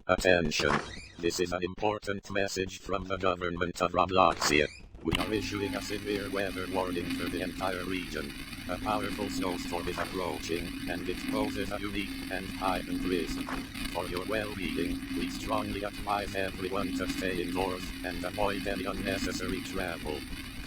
Attention! This is an important message from the government of Robloxia. We are issuing a severe weather warning for the entire region. A powerful snowstorm is approaching, and it poses a unique and heightened risk. For your well-being, we strongly advise everyone to stay indoors and avoid any unnecessary travel.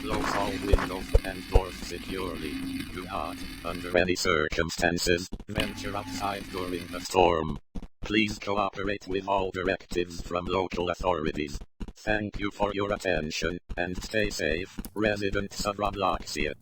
Close all windows and doors securely. Do not, under any circumstances, venture outside during the storm. Please cooperate with all directives from local authorities. Thank you for your attention, and stay safe, residents of Robloxia.